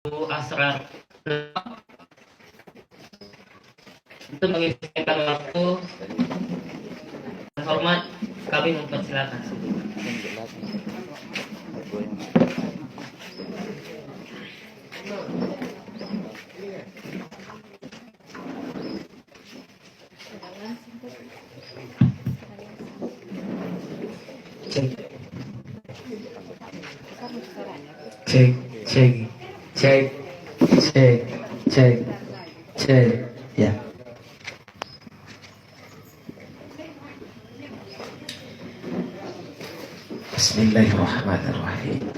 Asrar itu mengisahkan waktu hormat, kami mempersilakan. Cek, cek, cek, cek, cek, cek, ya. Bismillahirrahmanirrahim.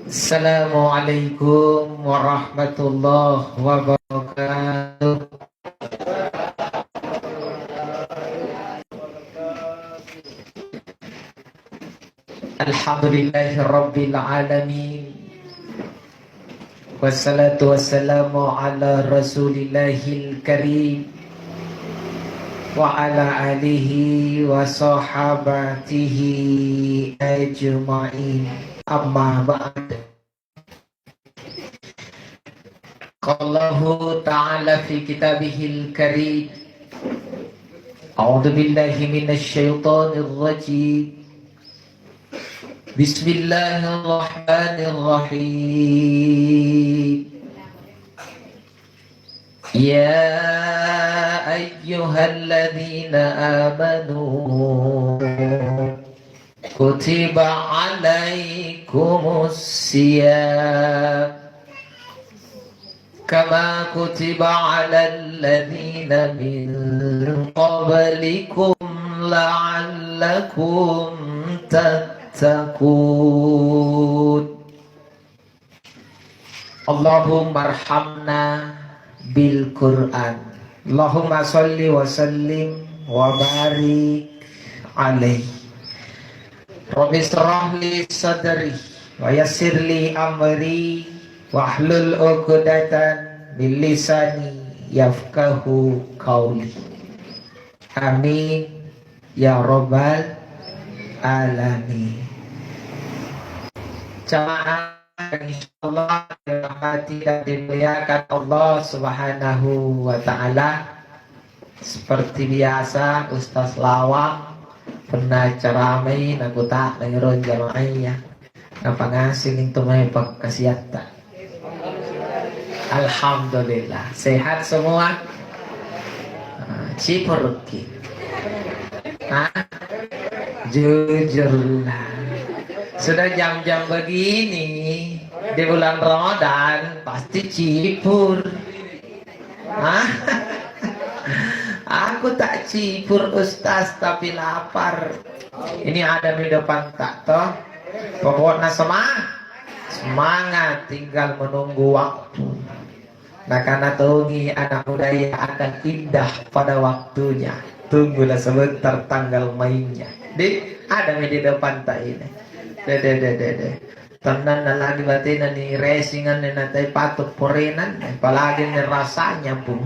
Assalamualaikum warahmatullahi wabarakatuh. Alhamdulillahirabbil alamin. Wassalatu wassalamu ala rasulillahil karim wa ala alihi wa sahabatihi ajma'in. Amma ba'd. Qallahu ta'ala fi kitabihil karim. A'udzu billahi minasy syaithanir rajim. Bismillahirrahmanirrahim. Ya ayyuhalladzina amanu kutiba alaikumus siyam kama kutiba alal ladzina min qablikum la'allakum tattaqun. Allahumma arhamna bil Qur'an. Allahumma sholli wa sallim wa barik alaihi. Rabbi shrah li sadri wa yassir li amri wahlul 'uqdatan min lisani yafqahu qawli. Amin ya rabbal alamin. Jamaah insyaallah dirahmati dan dimuliakan Allah Subhanahu wa taala. Seperti biasa Ustaz Lawang pernah ceramai nagu tak ngiron jamaahnya. Napa ngasih itu may pagkasiyata. Alhamdulillah sehat semua. Ciperki. Jujurlah. Sudah jam-jam begini di bulan Ramadan pasti cipur. Aku tak cipur Ustaz tapi lapar. Ini ada di depan tak toh. Pokoknya semangat tinggal menunggu waktu. Nah karena tunggu anak muda yang akan indah pada waktunya. Tunggulah sebentar tanggal mainnya. Ada di depan tak ini. Dede. Tenan na lagi batin ni racingan ni natay patok porenan, apalagi ni rasanya pun.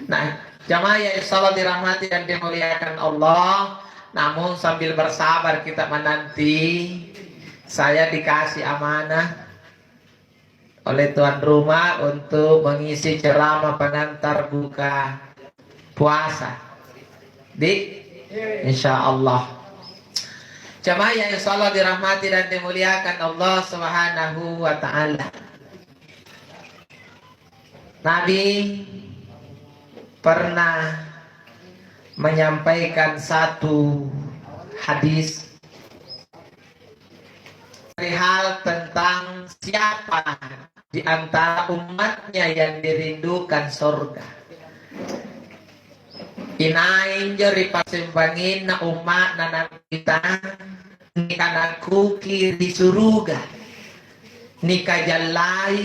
Nah, jamaah yang insyaallah dirahmati dan dimuliakan Allah. Namun sambil bersabar kita menanti, saya dikasih amanah oleh tuan rumah untuk mengisi ceramah pengantar buka puasa. Insyaallah. Jamaah yang insyaallah dirahmati dan dimuliakan Allah Subhanahu wa ta'ala. Nabi pernah menyampaikan satu hadis perihal tentang siapa di antara umatnya yang dirindukan surga. Inain jeri pasembangin na umat na kita nikanaku kiri suruga nikajalai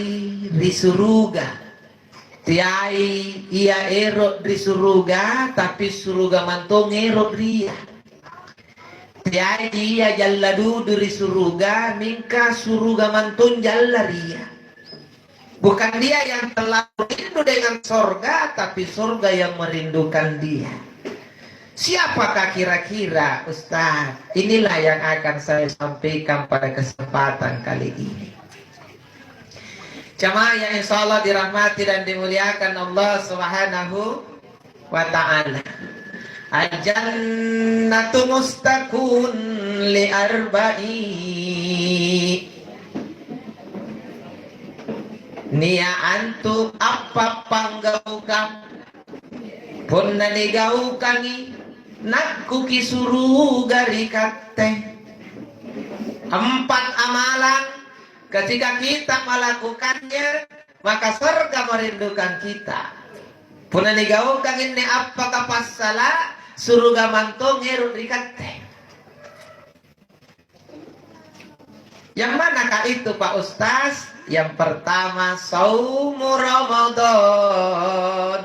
di suruga tiai ia erok di suruga tapi suruga mantong erok dia tiai ia jalladu di suruga mingka suruga mantong jallaria. Bukan dia yang telah rindu dengan surga, tapi surga yang merindukan dia. Siapakah kira-kira Ustaz? Inilah yang akan saya sampaikan pada kesempatan kali ini. Jamaah yang insya Allah dirahmati dan dimuliakan Allah Subhanahu wa ta'ala. Al-jannatu mustaqun li arba'i Nia antu apa panggaukan Punna nigaukangi Nakku kisuru garikate 4 amalan ketika kita melakukannya maka surga merindukan kita. Punna nigaukan ini apa kapasala surga mantong erut rikate. Yang manakah itu Pak Ustaz? Yang pertama saumu Ramadan.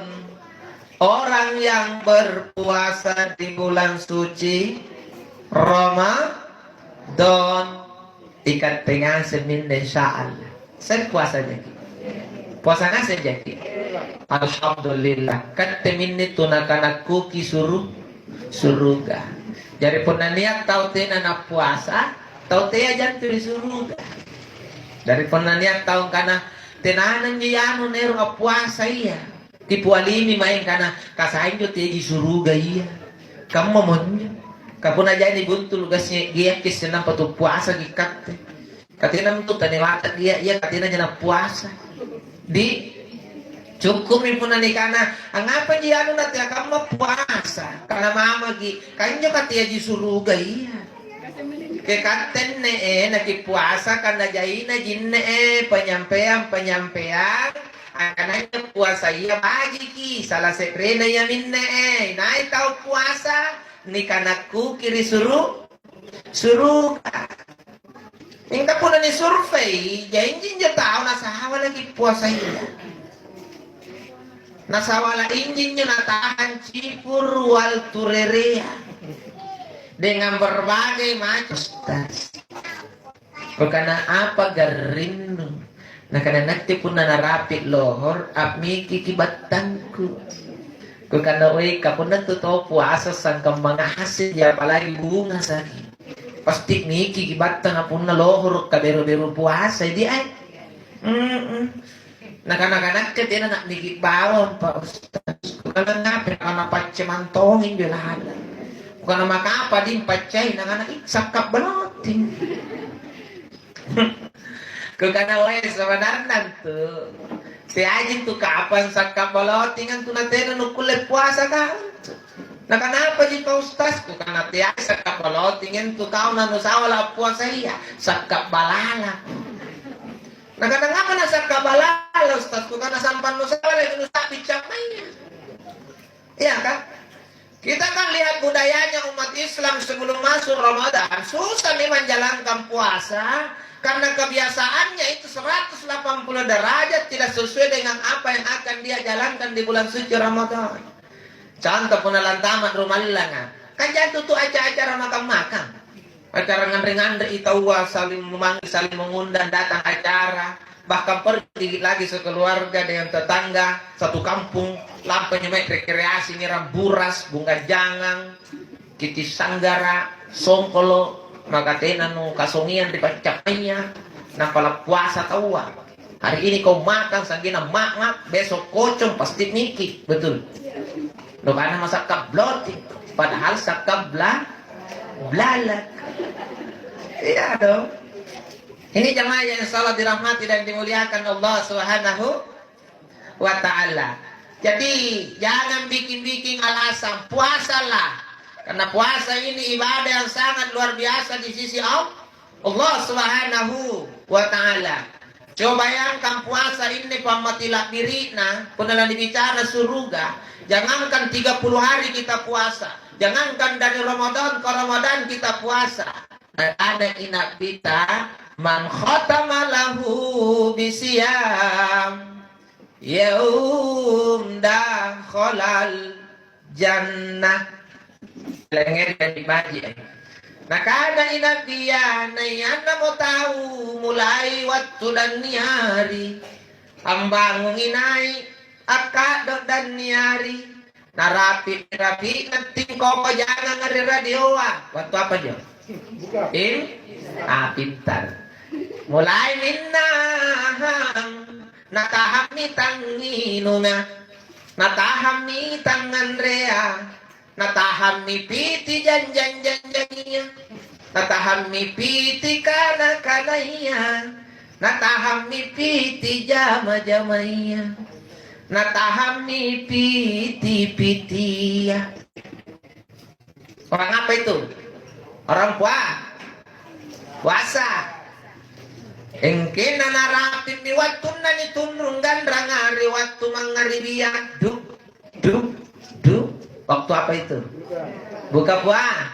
Orang yang berpuasa di bulan suci Ramadan ikat dengan semin insyaallah. Saya puasa jadi. Puasa nasi jadi. Alhamdulillah. Kan temin itu nak-anakku surga. Jadi pun niat tahu tena nak puasa, tahu teh aja tu di surga. Dari pun niat tahu kana tenanan jiyanu neru puasa iya. Tipu alimi main kana kasain jo teh di surga iya. Kamu mohonnya. Kapun aja ini buntul gasnya dia kisah patu puasa gikat. Katina untuk tani watak dia katina jana puasa. Di cukup pun ani kana angapa ji anu nanti kamu puasa karena mama gi kanjo katia di surga iya. Ke katen naki puasa karena jaina jinne penyampaian akananya puasa iya bagi ki salah sekrena ya minne naik tahu puasa nikanakku kiri suruh minta pun ni survei janji je tahu nasahawa lagi puasa iya nasawala injinnya natahan cipur wal turerea dengan berbagai macam karena apa garindu nah karena nanti pun narapit lohor apmi kiki batangku karena wei kapuna tu tahu puasa sangkam mga hasil ya apalagi bunga sakit pasti niki kibatang apun lohor kaberu-beru puasa di ay nah kanak-kanak ketina nak niki bawon Pak Ustaz kalau ngapain anak pacemantongin belahada bukan maka apa di pacai nang anak sakap beloting karena wes sebenarnya tuh si ajin tuh kapan sakap balotingan tuh nanti nukulet puasa kan nah kenapa ji Pak Ustaz karena tiap sakap balotingan tuh kau nanu sawala puasa iya sakap balala nah kadang-kadang na sakap balala Ustaz karena sampan nusawala itu nusapi capainya iya kan kita kan lihat budayanya umat Islam sebelum masuk Ramadan susah nih menjalankan puasa karena kebiasaannya itu 180 derajat tidak sesuai dengan apa yang akan dia jalankan di bulan suci Ramadan. Contoh penalan tamat rumah lilangan. Kan jatuh tuh acara-acara makan-makan. Acara ngandri-ngandri itawa saling memanggil, saling mengundang datang acara. Bahkan pergi lagi sekeluarga dengan tetangga satu kampung. Lampanya main rekreasi nyiram buras, bunga jangang, kiti sanggara, songkolo. Maka tena nu kasongian di pacapainya nah pala puasa tawa hari ini kau makan sanggina mak besok kocong pasti miki betul lo karena masak kabloting padahal sakab blalak iya dong ini jamaah yang salah dirahmati dan dimuliakan Allah Subhanahu wa ta'ala jadi jangan bikin-bikin alasan puasalah karena puasa ini ibadah yang sangat luar biasa di sisi Allah Subhanahu wa ta'ala. Coba bayangkan puasa ini pamatilah diri nah, penelan dibicara surga. Jangankan 30 hari kita puasa. Jangankan dari Ramadan ke Ramadan kita puasa. Dan ada inat kita man khatama lahu bisiyam yaum dakhalal jannah lengger dan dibaji. Nah kada inat dia nayana mau tahu mulai waktu dan niari ambangung inai akad dan niari narapi ngeting koko jangan ngeri radio waktu apa jo pintar mulai minnahang natahami tanginunga, natahami tangan rea, natahami piti janjanya, natahami piti kana kanaya, natahami piti jama jamaya, natahami piti pitia. Orang apa itu? Orang puasa. Engke nanarapin ni waktu nani tunrung gandra ngari waktu mangaribiya du. Waktu apa itu? Buka puasa.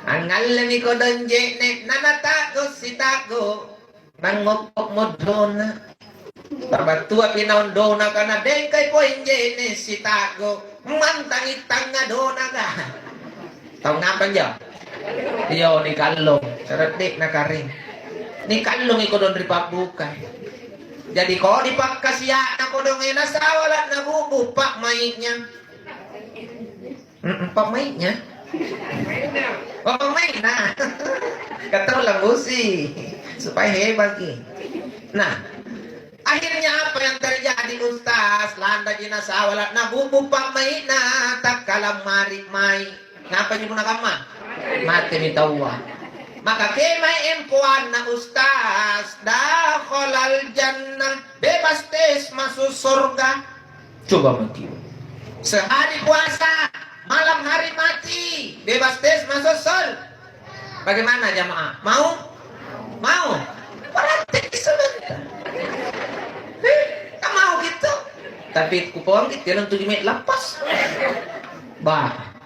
Angalami ko donje ne nanatago sitago nangopok modona. Babatua pinaundona kana dengkay po inje ne sitago mantangi tanga dona ka. Tahu ngapa jo? Iyo ni kalong, seretik na karing. Ni kalong iko don ripabukan. Jadi ko dipakasya na ko dong nasawalat na bubu pak maiknya. Pak maiknya. Oh maik na. Kata lang busi supaya hebat ki. Nah, akhirnya apa yang terjadi Ustaz? Landa jina sawalat na bubu pak maik na tak kalam marik mai. Ngapa nyuruh nakama? Mati mitawa. Maka kemai empuan na Ustaz dakhalal jannah, bebas tes masuk surga. Coba mati. Sehari puasa, malam hari mati, bebas tes masuk surga. Bagaimana jamaah? Mau? Mau? Praktek sebentar. Tak mau gitu. Tapi kupon kita yang 7 menit lepas. Bah.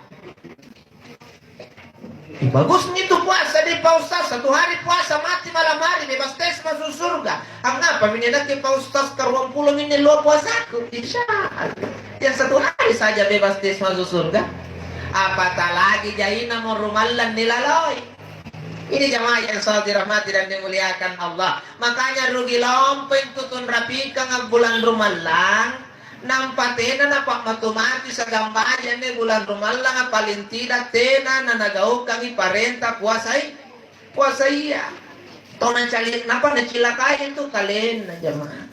Bagus nih tuh puasa di Pak Ustaz. 1 hari puasa mati malam hari bebas tes masuk surga. Angapa minyak ke Pak Ustaz ke ruang pulau ini luar puasaku? Insya Allah. Yang 1 hari saja bebas tes masuk surga. Apatah lagi jahina mau rumalan nilaloi. Ini jamaah yang selalu dirahmati dan dimuliakan Allah. Makanya rugi lompeng tutun rapikan bulan rumalang. Nampatena na pak matumati sa gambayan ni bulan rumalang paling tidak tena na nagaw kami parenta puasay ya. Tonan calik napa na cilakayin tu kalian na jamaah.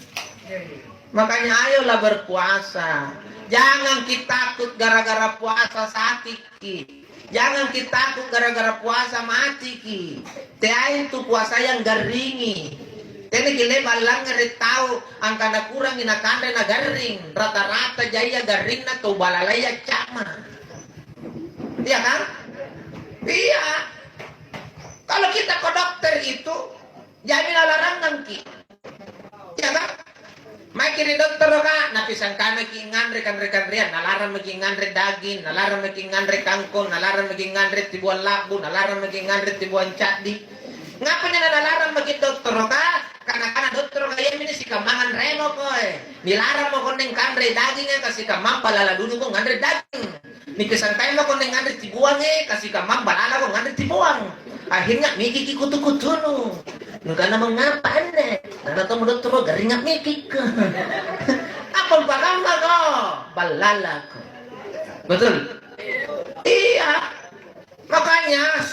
Makanya ayolah berpuasa. Jangan kita takut gara-gara puasa sakit ki. Jangan kita takut gara-gara puasa mati ki. Teain tu puasa yang garingi. Tene gile balang ngeri tahu angka na kurang ina kande na garing rata-rata jaya garing na to balalaya cama. Iya kan? Iya. Kalau kita ke dokter itu jamin larangan ki. Iya kan? Mai kiri dokter ka napisan kana ki ngandre kan rekan-rekan nalaran magi ngandre daging, nalaran magi ngandre kangkung, nalaran magi ngandre tibuan labu, nalaran magi ngandre tibuan cadi. Ngapa na nalaran magi dokter ka? Karena dokter kaya ini si kamangan reno koy. Nilarang mo koneng kandre dagingnya kasih kamang balala dulu ko ngandre daging. Ni kesantay mo koneng ngandre tibuang kasih kamang balala ko ngandre tibuang. Akhirnya miki ki kutu-kutu no. Nuka na mengapa ane? Nada mo dokter mo garingak miki ko. Apa bagamba ko? Balala ko. Betul? Iya. Makanya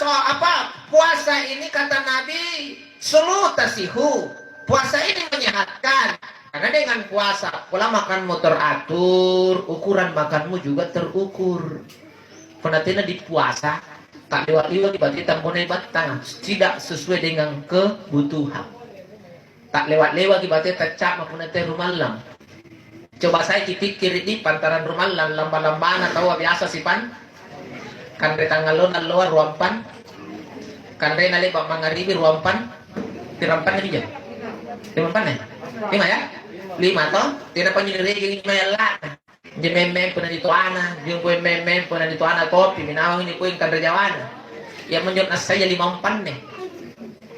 puasa ini kata Nabi suluh tasihu. Puasa ini menyehatkan. Karena dengan puasa pola makanmu teratur, ukuran makanmu juga terukur. Penatina di puasa tak lewat-lewat tiba-tiba tambone batang, tidak sesuai dengan kebutuhan. Tak lewat-lewat tiba-tiba tercap maupun teh rumalang. Coba saya pikir ini pantaran rumalang lamba-lambana tahu biasa sih pan. Kan retangalon luar ruampan. Kan renale pak mangaribi ruampan. Tirampan lagi jam. 5 ya? 5 ya? 5 toh? Tidak penyelidik yang melah. Di meme pernah dituana, di poin meme pernah dituana kopi, minawang ini poin kan rejawana. Yang menjadi saya 5 nih.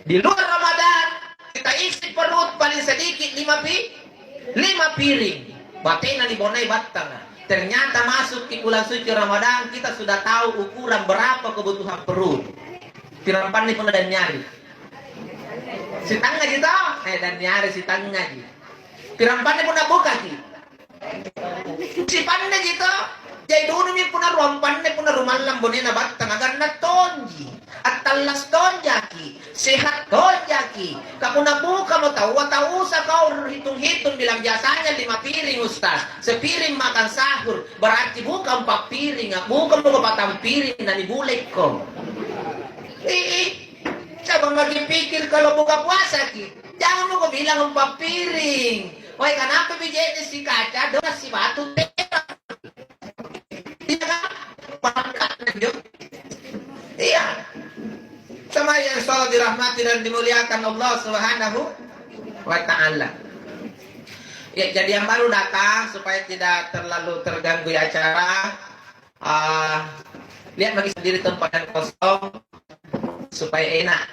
Di luar Ramadan kita isi perut paling sedikit 5 piring. Batina di bonai batang. Ternyata masuk di bulan suci Ramadan kita sudah tahu ukuran berapa kebutuhan perut. Tirampan ini pernah dan nyari. Si tangga gitu, dan nyari si tangga gitu. Tirampannya pun buka gitu. Si pandai gitu. Jadi dulu mi puna ruang pandai puna rumah lambone na batang agar na tonji. At talas tonjaki. Sehat tonjaki. Kapuna buka mo tahu sa kau hitung-hitung bilang jasanya 5 piring Ustaz. Sepiring makan sahur. Berarti bukan 4 piring. Bukan mo patang piring na nibulek ko. Coba lagi pikir kalau buka puasa ki. Jangan mo ko bilang 4 piring. Woi kenapa bijanya si kaca doa si batu terang. Iya kan? Iya. Sama yang salat dirahmati dan dimuliakan Allah Subhanahu wa taala. Ya, jadi yang baru datang supaya tidak terlalu terganggu acara. Lihat bagi sendiri tempat yang kosong supaya enak.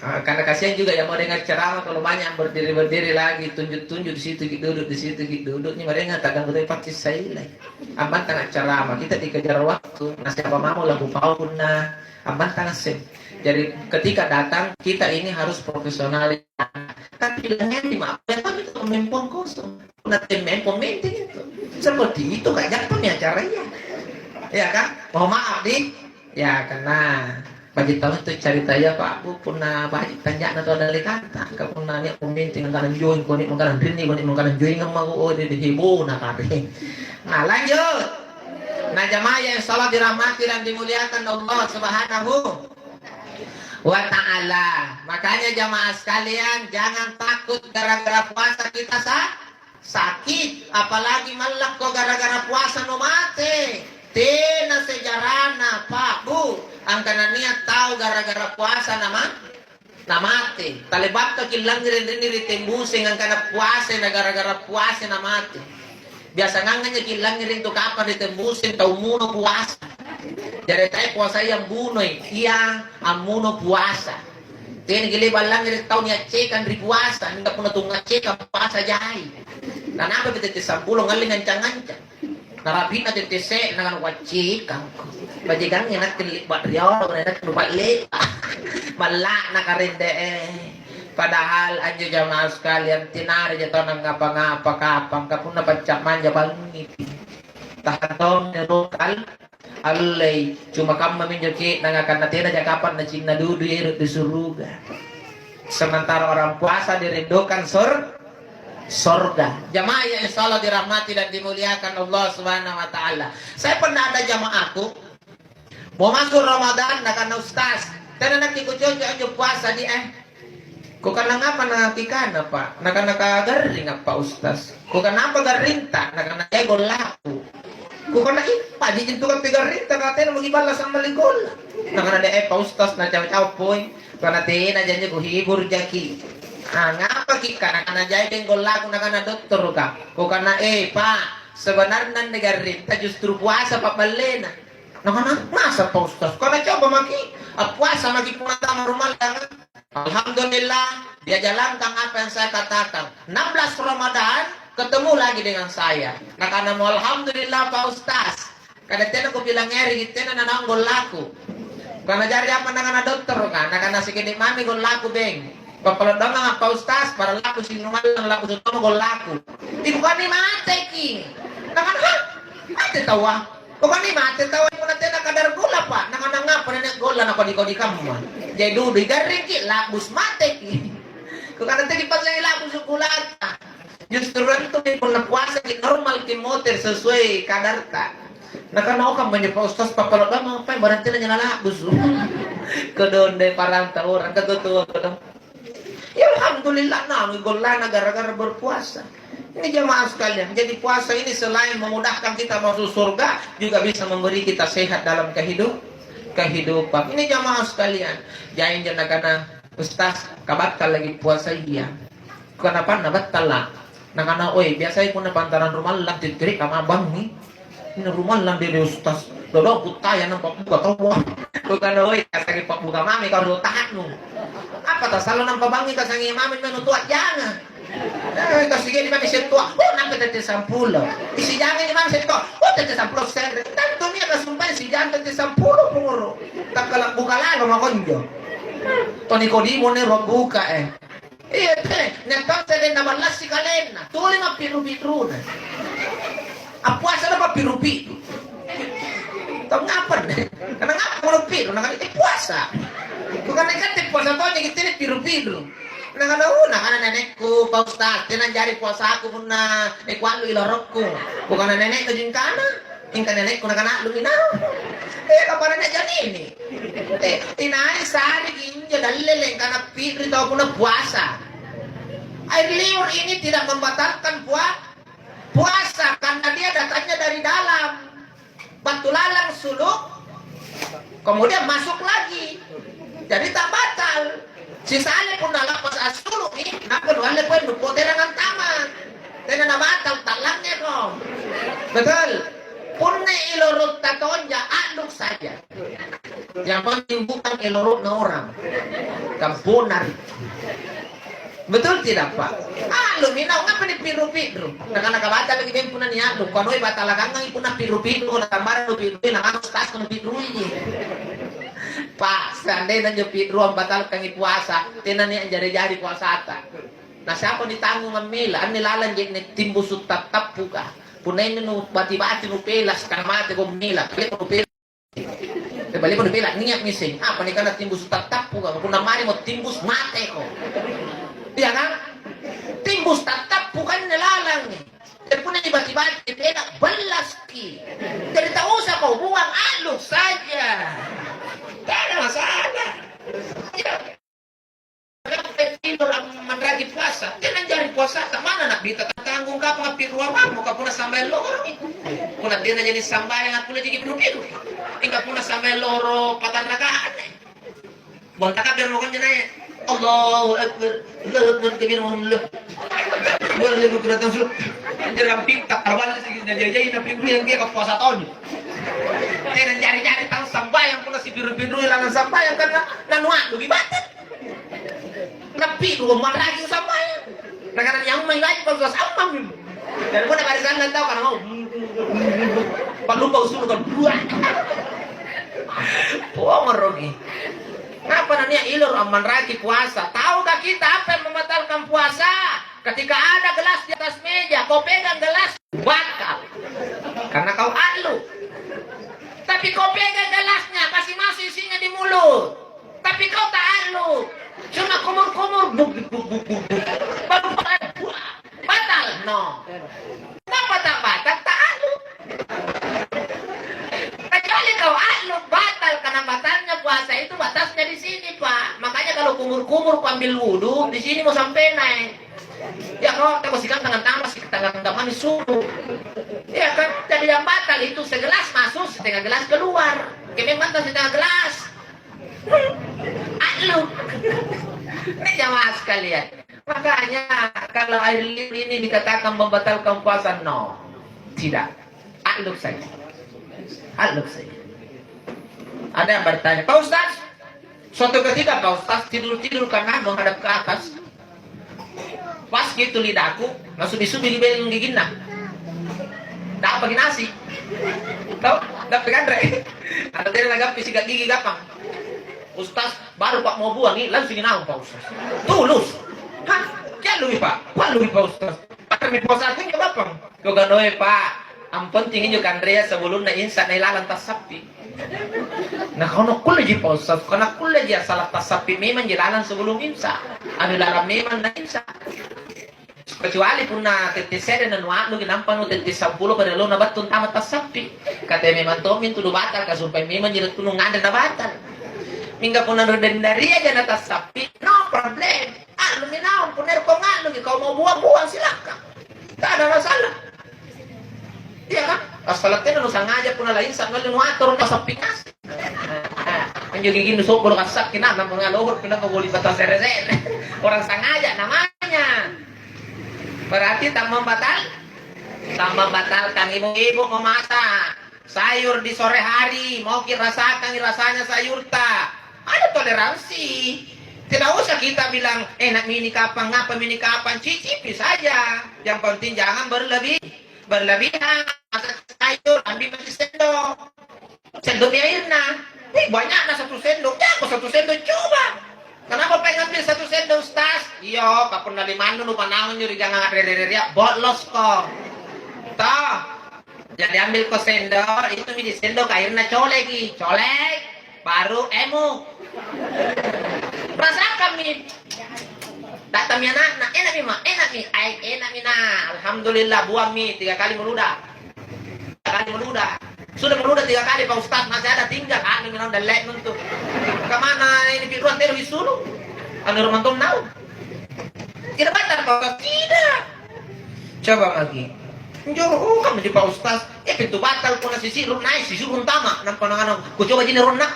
Karena kasihan juga yang mau dengar ceramah kalau banyak berdiri lagi tunjuk di situ duduk di situ duduk ni mereka tak ganggu tempat saya lah. Aman tengah ceramah kita dikejar waktu nasi apa mau lagu paun na aman tengah sem. Jadi ketika datang kita ini harus profesional. Kan bilangnya di maaf ya kan itu mempong kosong. Nanti mempong meeting itu seperti itu gak jalan ya caranya. Ya kan? Mohon maaf ya karena bagi tahu itu cerita ya Pak Bu puna banyak tanya atau dari kata kau puna ni pemimpin makanan join kau ni makanan rini kau ni makanan join ngam mau di heboh nak kari. Nah lanjut. Nah jamaah yang salat dirahmati dan dimuliakan Allah Subhanahu wa taala. Makanya jamaah sekalian jangan takut gara-gara puasa kita sakit, apalagi malah kok gara-gara puasa no mate. Tena sejarahna Pak Bu angkana niat tahu gara-gara puasa na mati talibat ka kilang rin ditembusing angkana puasa na gara-gara puasa na mati biasa nganganya kilang rin to kapan ditembusing tau muno puasa jadi tayo puasa yang bunoy iya ang muno puasa tin giliban lang rin tau niya cekan ri puasa hindi po natunga cekan puasa jahay nanapa bititi sa pulong ngalingan cangan-cangan narapin natin tise nangan wajik kangko bajikan nginak libat riyo nginak lupat li malak nakarinde padahal anjo jamaah sekalian tinari jatuh nang ngapa-ngapa kapang kapun napacak manja bangit tahatong nirukal alay cuma kam maminjoki nangakan natin aja kapan na cing nadudu irut di suruga sementara orang puasa dirindukan sorga. Jamaah yang insyaallah dirahmati dan dimuliakan Allah Subhanahu wa taala. Saya pernah ada jamaahku mau masuk Ramadan karena Ustaz. Karena nak ikut aja puasa di Kok kana ngapa nakikana Pak? Naka garing apa Ustaz? Kok kenapa garing ta? Naka egol laku. Kok kana ipa di jentu ka garing ta katen mo gibalas ang maligol. Naka na Pak Ustaz na caw-caw poy. Kana tin aja ko hibur jaki. Ngapa kita nak jahit tenggol laku nak dokter ka? Kok kana Pak, sebenarnya negara kita justru puasa Pak balena. Nak masa Pak Ustaz? Kana coba maki puasa maki punata normal kan? Alhamdulillah dia jalankan apa yang saya katakan. 16 Ramadan ketemu lagi dengan saya. Nah karena mau alhamdulillah Pak Ustaz. Kada tena ko bilang ngeri tena nananggol laku. Karena jari apa dengan dokter kan? Nah karena sikit mami gol laku beng. Kalau dong Pak Ustaz, para laku sinuman laku sutomo gol laku. Ibu kami mate ki. Nakan mate tawa. Kok kami mate tawa mo na tena kadar gula pa. Nakan nga pa na gola na ko di kamu. Jadi dulu garing ki labus mate ki. Kok kana tadi pas lagi labus sukulata. Justru itu di puasa ki normal ki motor sesuai kadar ta. Nakan ako kan Pak Ustaz papalot dong apa berarti na nyala labus. Kedonde parang orang ketutup kedong. Ya alhamdulillah golana gara-gara berpuasa. Ini jamaah sekalian. Jadi puasa ini selain memudahkan kita masuk surga, juga bisa memberi kita sehat dalam kehidupan. Ini jamaah sekalian. Jangan jangan karena Ustaz kabatal lagi puasa iya. Kenapa nabatal lah? Nakana biasanya pun pantaran rumah lang titrik sama abang nih. Ini rumah lang dari Ustaz. Dodo kutaya nang pabuka tahu. Bukan kasagi pabuka mami kalau tahan nu. Apa tak salah nang pabangi kasangi mami menutuat jangan. Kasi gini mami setua. Nampak tete 10. Isi jangan ni mami setua. Tete 10 sen. Tanto niya kasumpay si jangan tete 10 puro. Tak kalak buka lalo makonjo. Toni Kodimo ni buka Iya, entonces din na malas si kalen na. Tuloy nga piru-piru na. Ang puasa na pa piru-piru. Ito nga pa na. Kanang nga pa piru, nakalitik puasa. Kung kanang puasa to, nagitilit piru-piru. Nakalauna, nenek ko, paustat, tinanjari puasa ako muna, nekwalo ilorok ko. Kung nenek ko dyan ka na, yung nenek ko nakanalo minaw. Eh, kapara na dyan ini. Eh, tinay, sari, ginja, dalileng ka na piru ito ako na puasa. Air liur ini tidak membatalkan puasa karena dia datangnya dari dalam. Batu lalang suluk, kemudian masuk lagi. Jadi tak batal. Sisanya pun nalapas asuluk nih, nakon wala po yung poterangan taman. Tena na batal, talangnya kok. Betul. Punne ilorot tatonja, aduk saja. Yang penting bukan ilorot na orang. Kampunar. Betul tidak Pak? Luminaw nga pa ni piru-piru. Nakabata lagi din po na niya. Kano'y batalagang nga ipon na piru-piru. Natamara no piru-piru. Nanganustas ko ng piru niya. Pak, sanday na niyo piru ang batal kang ipuasa. Tinan niya ang jari-jari puasa ata. Na siya po ni tango mamila. Ang nilalanjik ni timbusut tatap po ka. Punay na no bati-bati no pelas. Karamate ko mila. Balik mo no pelas. Balik mo no pelas. Niyak mising. Panik ka na timbusut tatap po ka. Kung namari mo timbus mate ko. Iya kan? Timbus tatap bukan nelalang. Dan pun tiba-tiba dipelak belas ki. Jadi tak usah kau buang aluk saja. Tak ada masalah. Ya. Tidur menragi puasa. Jangan jari puasa. Tak mana nak bita tanggung ka pengapiruan kamu. Kau puna sampai loro. Puna dia jadi sampai yang aku lagi piru-piru. Tinggal puna sampai loro patan rakaan. Bontak biar makan jenayah. Allahu Akbar. Allahu Akbar kabirahullah. Boleh lu kena tahu. Jangan pintak terbalik sedikit dan jajai tapi gue yang dia ke puasa tahun. Jangan cari-cari tahu sambayang pun si biru-biru hilangan sambayang karena nanuak lebih batin. Tapi lu mau lagi sambayang. Nah karena yang main lagi kalau sama. Dan pun ada barisan nggak tahu karena mau. Pak lupa usul kan dua. Puang merugi. Apa namanya ilur aman ragi puasa? Tahukah kita apa yang membatalkan puasa? Ketika ada gelas di atas meja, kau pegang gelas, batal. Karena kau alu. Tapi kau pegang gelasnya, kasih masuk isinya di mulut. Tapi kau tak alu. Cuma kumur-kumur, baru batal. No. Kenapa tak batal? Tak alu. Kecuali kau alu, batal. Karena batalnya puasa itu batasnya di sini, Pak. Makanya kalau kumur-kumur ambil wudhu, di sini mau sampai naik. Ya kalau tak bersihkan tangan manis suruh. Ya kan, jadi yang batal itu segelas masuk, setengah gelas keluar. Kemeng batal setengah gelas. Alu. Ini jamaah sekalian. Makanya kalau air liur ini dikatakan membatalkan puasa, no, tidak. Alu saja. Alu saja. Ada yang bertanya, Pak Ustaz, suatu ketika Pak Ustaz tidur-tidur karena menghadap ke atas. Pas gitu lidahku, langsung disubi beleng gigit nak. Tak apa nasi. Tahu? Dapat kan Re? Ada dia lagi pisi gigi gampang. Ustaz baru Pak mau buang nih, langsung naung Pak Ustaz. Tulus. Hah? Kaya lu Pak? Wah lu Pak Ustaz. Pakai puasa itu enggak apa? Kau ganoy Pak. Ang penting inyo kan Rea sebelum na insa na ilalang tasapi. Nah kalau kuliah Pak Ustaz, kalau kuliah salah tasapi memang jalanan sebelum insa. Ano lalang memang na insa. Kecuali pun na tetisere na nuano ginampang no tetisampulo pada lo na batun tamat tasapi. Kata memang tomin tulo batal kasumpay memang jilat tulungan na batal. Mingga pun na dari aja na tasapi, no problem. Luminaw, puner ko nga, kau mau buang-buang silakan. Tak ada masalah. Iya kan? Asalatnya nu sangaja pun lain sa ngalun wator na sa pingas. Menjadi gini sobor kasak kinana mga lohor pinakabuli batas RSN. Orang sangaja namanya. Berarti tak membatalkan ibu-ibu memasak sayur di sore hari, mau rasakan rasanya sayur tak. Ada toleransi. Tidak usah kita bilang enak mini kapan, ngapa mini kapan, cicipi saja. Yang penting jangan berlebihan. Masak sayur, ambil masih sendok. Sendoknya airnya. Banyak na satu sendok, ya, satu sendok coba. Kenapa pengen ambil 1 sendok Ustaz? Iya, kapun dari mana nu panahon nyuri jangan re-re-re bolos kok. Toh. Jadi ambil ko sendok, itu di sendok airnya colek ki, colek baru emu. Rasa kami datang mi anak, enak mi ma, enak mi, enak mi na. Alhamdulillah buang mi 3 kali meludah. 3 kali meludah. Sudah meludah 3 kali Pak Ustaz, masih ada tinggal. Anu minum dan lek untuk. Kemana ini piruan telu disuruh? Anu romantum nau. Tidak batal Pak Ustaz, tidak. Coba lagi. Jauh kamu di Pak Ustaz. Pintu batal pun nasi sirup naik, si suruh utama. Nampak nang ku coba jadi ronak.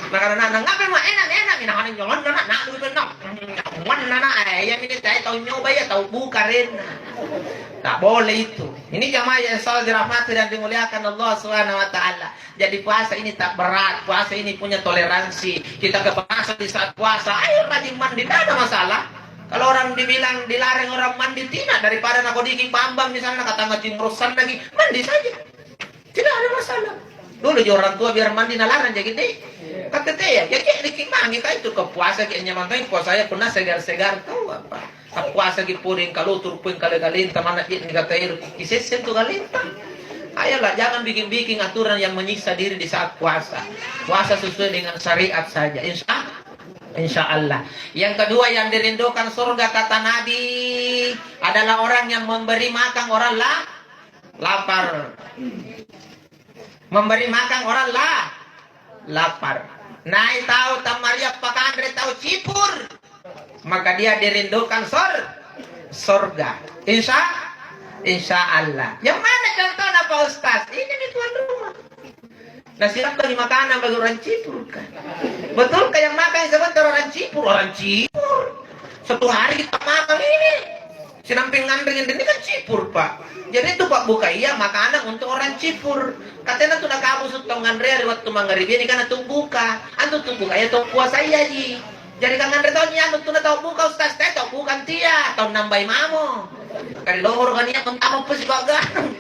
Makanan ngapain mah enak minahanin jalan nak dulu nak. Mana yang ini saya tahu nyoba ya tahu bukarin. Tak boleh itu. Ini jamaah yang salat dirahmati dan dimuliakan Allah Subhanahu wa taala. Jadi puasa ini tak berat, puasa ini punya toleransi. Kita kepanasan di saat puasa, ayo rajin mandi, tidak ada masalah. Kalau orang dibilang dilarang orang mandi tidak, daripada nak diki pambang misalnya kata ngacim rosan lagi, mandi saja. Tidak ada masalah. Dulu jo orang tua biar mandi nalarang jadi gitu. Kata teh ya kayak diki mangi kayak itu ke puasa kayak nyaman puasa saya pernah segar-segar tahu apa. Puasa ki puring kalau turpun kali-kali teman ini kata air kisesen tu kali. Ayolah jangan bikin-bikin aturan yang menyiksa diri di saat puasa. Puasa sesuai dengan syariat saja. Insya Allah. Yang kedua yang dirindukan surga kata Nabi adalah orang yang memberi makan orang lapar. Memberi makan orang lapar. Naik tahu tamaria pakandre tahu cipur. Maka dia dirindukan surga. Insya Allah. Yang mana contohnya Pak Ustaz? Ini di tuan rumah. Nasi apa di makanan bagi orang cipur kan? Betul kayak makan sebentar orang cipur. Orang cipur. 1 hari kita makan ini. Sinamping ngandengin ini kan cipur Pak. Jadi itu Pak buka iya makanan untuk orang cipur. Katanya tuh nak kamu sutong ngandre waktu manggaribi ini karena tuh buka. Antu tuh buka ya tuh puasa iya ji. Jadi kan ngandre tahun nya antu tuh tahu buka Ustaz teh tahu bukan tia tahun nambah mamo. Kali lohor kan iya tentang apa sih bagang.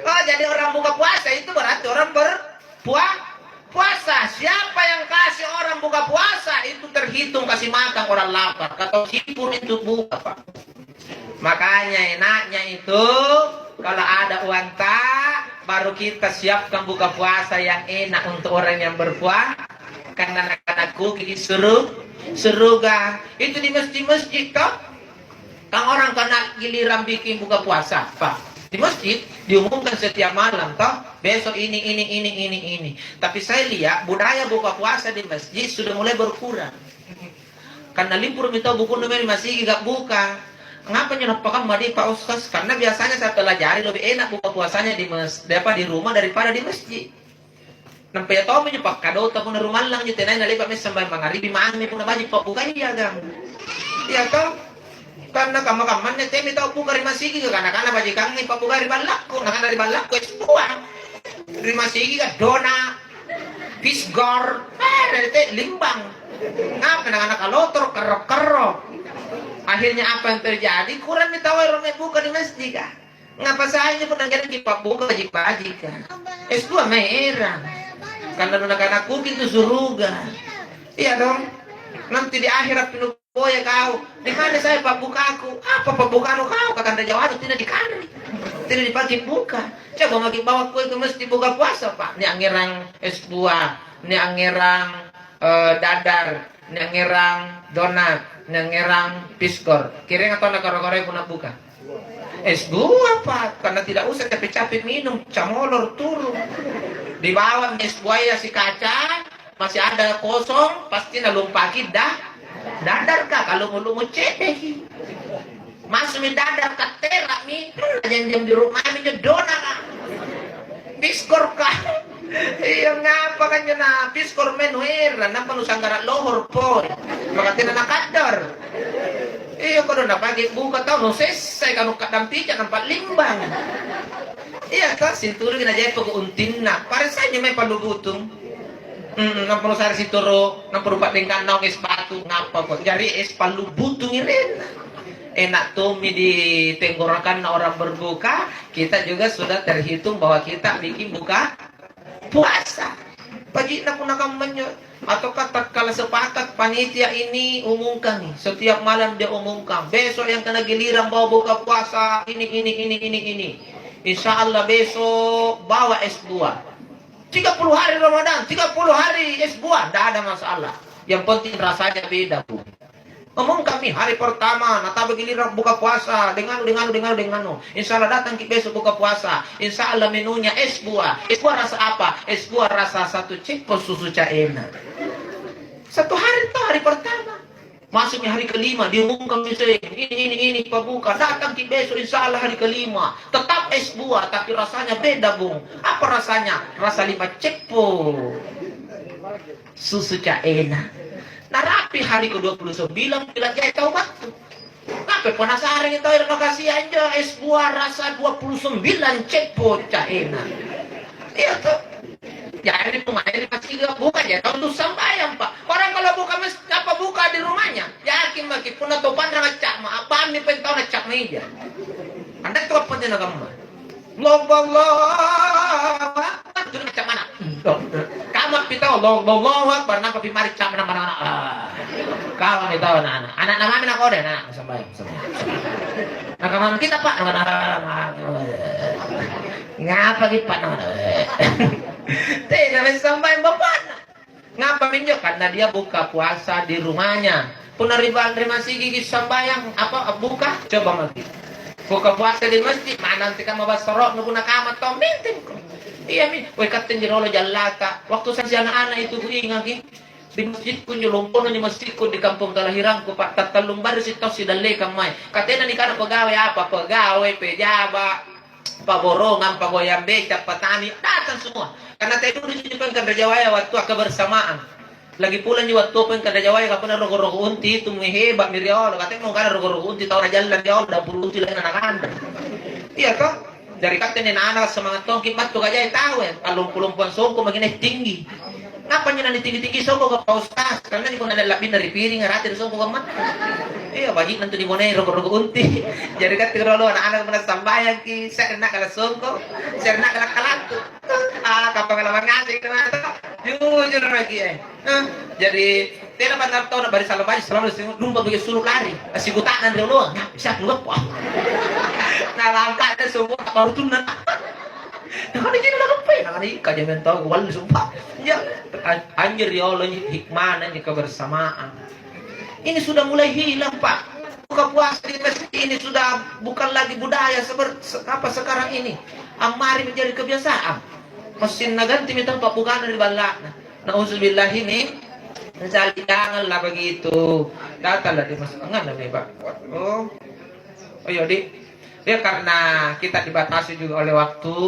Oh jadi orang buka puasa itu berarti orang puasa. Siapa yang kasih orang buka puasa itu terhitung kasih makan orang lapar. Kata cipur itu buka Pak. Makanya enaknya itu kalau ada uang tak baru kita siapkan buka puasa yang enak untuk orang yang berpuasa. Karena anak-anakku disuruh seruga itu di masjid toh. Kan orang kena giliran bikin buka puasa Pak. Di masjid diumumkan setiap malam toh besok ini. Tapi saya lihat budaya buka puasa di masjid sudah mulai berkurang. Karena libur minta buku nomor masih gak buka. Ngapa nyenapakan madi Pak Ustaz? Karena biasanya saya pelajari lebih enak buka puasanya di rumah daripada di masjid. Nampak ya tahu menyepak kado ataupun rumah lang nyetenai nalipat mes sampai mangaribi maami pun baju Pak buka iya gang. Iya toh? Karena kamu-kamannya temi tahu buka di masjid ke karena baju kang nih Pak buka di balakku, nah dari balakku es buah. Di masjid ke dona, pisgor, dari teh limbang. Ngapa anak-anak kalotor kerok-kerok. Akhirnya apa yang terjadi? Kurang ditawar orang buka di masjid kah? Ngapa saja pun akhirnya kita buka wajib-wajib kan? S2 merah. Karena anak-anak kuking itu suruga. Iya dong. Nanti di akhirat penuh boya kau. Di mana saya pak buka aku? Apa pak buka kau? Kakak Jawa itu tidak dikandri. Tidak dipakai buka. Coba lagi bawa kue ke masjid buka puasa pak. Ini anggerang S2. Ini anggerang dadar. Ini anggerang donat. Nengerang piskor, kira atau nak kore-kore pun nak buka. S2 apa? Karena tidak usah capek-capek minum, camolor turun. Di bawah es buaya si kaca masih ada kosong, pasti nalumpaki dadar kah kalau mau cedek. Masuk mi dadar katera mi, jam di rumah mi dona kah. Piskor kah? Iya ngapa kan na piskor menuera nampak nusanggara lohor po maka tidak nakadar iya kalau napagi buka tau no selesai kalau kadang pijak nampak limbang iya kan sinturu kena jaya pag-untin na para sa inyo may palugutom nampak nusari situro nampak rupa tingkan naong es batu ngapa po jari es palubutong rin enak tuh di tenggorokan na orang berbuka kita juga sudah terhitung bahwa kita bikin buka puasa. Pagi na po nakamanyo. Atau katakanlah sepakat panitia ini umumkan nih, setiap malam dia umumkan, besok yang kena giliran bawa buka puasa ini. Insya Allah besok bawa es buah. 30 hari Ramadan, 30 hari es buah, tidak ada masalah. Yang penting rasanya beda, Bu. Ngomong kami hari pertama, nata giliran buka puasa dengan. Insya Allah datang ke besok buka puasa. Insya Allah menunya es buah. Es buah rasa apa? Es buah rasa satu cipos susu caena. Satu hari itu hari pertama. Masuknya hari kelima diumumkan misalnya ini pembuka. Datang ke besok insya Allah hari kelima. Tetap es buah tapi rasanya beda, Bung. Apa rasanya? Rasa 5 cepo susu caena. Nah rapi hari ke-29 bilang saya tahu waktu. Kenapa penasaran itu air makasih aja es buah rasa 29 cepo caena. Iya tuh. Ya ini rumahnya pasti buka aja. Tahu tuh sambayang Pak. Orang kalau buka buka di rumahnya. Yakin makin pun atau pandang ngecak mah apa nih pentau ngecak meja. Anda tuh apa dia kamu? Allah. Itu ngecak mana? Kamu kita Allah pernah kopi mari cak mana. Kalau kita anak kami nak kode nak sampai. Nah kamu kita Pak ngapa gitu Pak tidak sampai bapak ngapa minjok karena dia buka puasa di rumahnya penerimaan masih gigi sambayang apa buka coba lagi buka puasa di masjid mana nanti kamu basarok nunggu nakamat tau mintim iya min woi katen jirolo jalata waktu saya anak-anak itu ingat di masjidku nyelompono di masjidku di kampung kelahiranku Pak tatalung baru si tos si dalle kamai katena ni kana pegawai apa pegawai pejabat paborongan pagoyang becak petani datang semua karena tadi dulu ditunjukkan ke Jawaya waktu kebersamaan lagi pula di waktu pun ke Jawaya kapuna rogo-rogo unti itu hebat miriol katanya mau kana rogo-rogo unti tahun jalan dia udah puluh unti lain anak anda iya toh dari katanya anak semangat tongki batu aja tahu ya alum-alumpuan songko makin tinggi ngapa nyenan tinggi-tinggi songko ke paustas karena di ada lapin dari piring ngaratin songko kaman iya wajib nanti di monai rogo-rogo unti jadi kan tirolo anak-anak mana sambayang ki saya nak kalau songko saya nak kalau kalatu kapal kalau ngasih kemana jujur lagi jadi tidak pandang tahu nak bari salah bari selalu lumba bagi suruh lari asih gutakan dulu bisa lupa nah langkah ada semua baru tunan nah kan ini udah kepe nah kan ini kajian mental wal sumpah ya anjir ya Allah hikmah dan kebersamaan ini sudah mulai hilang Pak buka puasa di masjid ini sudah bukan lagi budaya seperti apa sekarang ini amari menjadi kebiasaan mesin naganti minta Pak bukan dari balak nah uzubillah ini janganlah begitu datanglah di masjid enggak lah Pak oh iya Dik ya karena kita dibatasi juga oleh waktu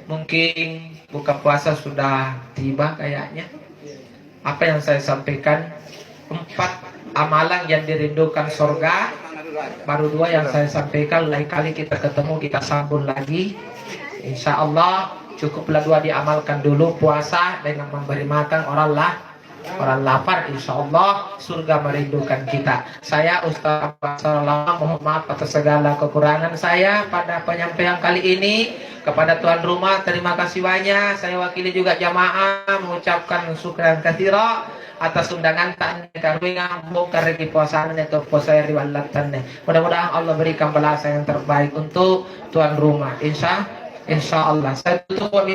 mungkin buka puasa sudah tiba kayaknya apa yang saya sampaikan 4 amalan yang dirindukan surga baru 2 yang saya sampaikan lain kali kita ketemu kita sambung lagi insya Allah cukuplah 2 diamalkan dulu puasa dengan memberi makan orang lapar insya Allah surga merindukan kita. Saya Ustaz Sallallahu mohon maaf atas segala kekurangan saya pada penyampaian kali ini. Kepada tuan rumah terima kasih banyak. Saya wakili juga jamaah mengucapkan syukran katsira atas undangan tan kami bukan regi puasaan atau puasa riwalatan. Mudah-mudahan Allah berikan balasan yang terbaik untuk tuan rumah. Insya Allah. Saya tutup